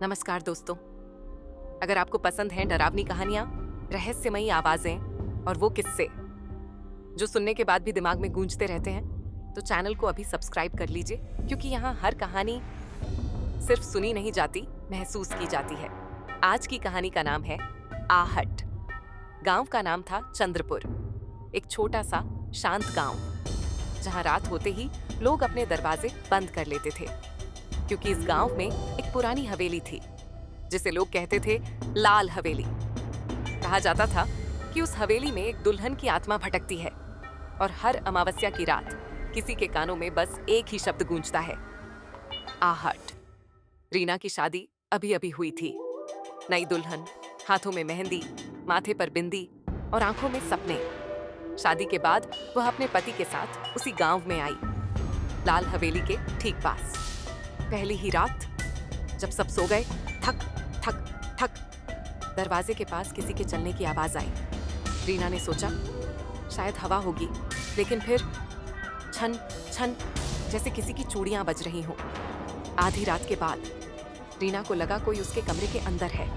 नमस्कार दोस्तों। अगर आपको पसंद हैं डरावनी कहानियां, रहस्यमयी आवाजें और वो किस्से जो सुनने के बाद भी दिमाग में गूंजते रहते हैं, तो चैनल को अभी सब्सक्राइब कर लीजिए, क्योंकि यहाँ हर कहानी सिर्फ सुनी नहीं जाती, महसूस की जाती है। आज की कहानी का नाम है आहट। गांव का नाम था चंद्रपुर, एक छोटा सा शांत गांव, जहां रात होते ही लोग अपने दरवाजे बंद कर लेते थे, क्योंकि इस गांव में एक पुरानी हवेली थी जिसे लोग कहते थे लाल हवेली। कहा जाता था कि उस हवेली में एक दुल्हन की आत्मा भटकती है और हर अमावस्या की रात किसी के कानों में बस एक ही शब्द गूंजता है, आहट। रीना की शादी अभी अभी हुई थी। नई दुल्हन, हाथों में मेहंदी, माथे पर बिंदी और आंखों में सपने। शादी के बाद वह अपने पति के साथ उसी गांव में आई, लाल हवेली के ठीक पास। पहली ही रात जब सब सो गए, ठक ठक ठक दरवाजे के पास किसी के चलने की आवाज आई। रीना ने सोचा शायद हवा होगी, लेकिन फिर छन छन जैसे किसी की चूड़ियां बज रही हों। आधी रात के बाद रीना को लगा कोई उसके कमरे के अंदर है।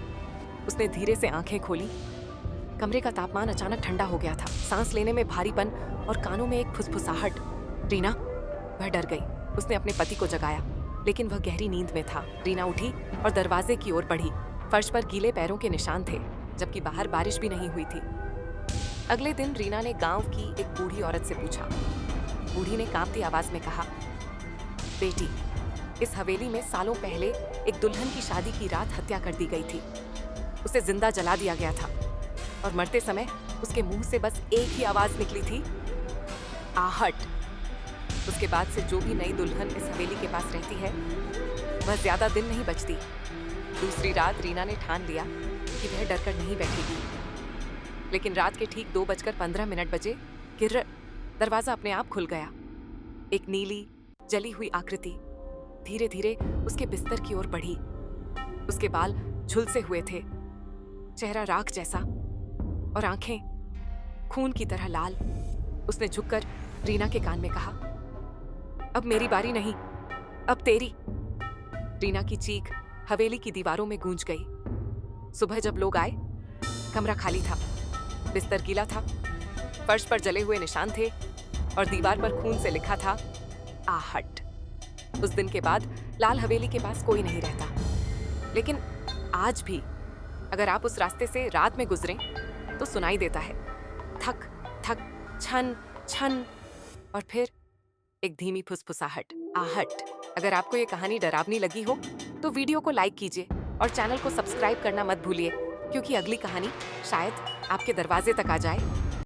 उसने धीरे से आंखें खोली। कमरे का तापमान अचानक ठंडा हो गया था, सांस लेने में भारीपन और कानों में एक फुसफुसाहट। रीना, वह डर गई। उसने अपने पति को जगाया, लेकिन वह गहरी नींद में था। रीना उठी और दरवाजे की ओर बढ़ी। फर्श पर गीले पैरों के निशान थे, जबकि बाहर बारिश भी नहीं हुई थी। अगले दिन रीना ने गांव की एक बूढ़ी औरत से पूछा। बूढ़ी ने कांपती आवाज में कहा, बेटी, इस हवेली में सालों पहले एक दुल्हन की शादी की रात हत्या कर दी गई थी। उसे जिंदा जला दिया गया था और मरते समय उसके मुंह से बस एक ही आवाज निकली थी, आहट। उसके बाद से जो भी नई दुल्हन इस हवेली के पास रहती है, वह ज्यादा दिन नहीं बचती। दूसरी रात रीना ने ठान लिया कि वह डरकर नहीं बैठेगी, लेकिन रात के ठीक 2:15 बजे किर्र दरवाजा अपने आप खुल गया। एक नीली जली हुई आकृति धीरे धीरे उसके बिस्तर की ओर बढ़ी। उसके बाल झुलसे हुए थे, चेहरा राख जैसा और आंखें खून की तरह लाल। उसने झुककर रीना के कान में कहा, अब मेरी बारी नहीं, अब तेरी। रीना की चीख हवेली की दीवारों में गूंज गई। सुबह जब लोग आए, कमरा खाली था, बिस्तर गीला था, फर्श पर जले हुए निशान थे और दीवार पर खून से लिखा था, आहट। उस दिन के बाद लाल हवेली के पास कोई नहीं रहता, लेकिन आज भी अगर आप उस रास्ते से रात में गुजरें तो सुनाई देता है, थक थक, छन छन और फिर एक धीमी फुसफुसाहट, आहट। अगर आपको ये कहानी डरावनी लगी हो तो वीडियो को लाइक कीजिए और चैनल को सब्सक्राइब करना मत भूलिए, क्योंकि अगली कहानी शायद आपके दरवाजे तक आ जाए।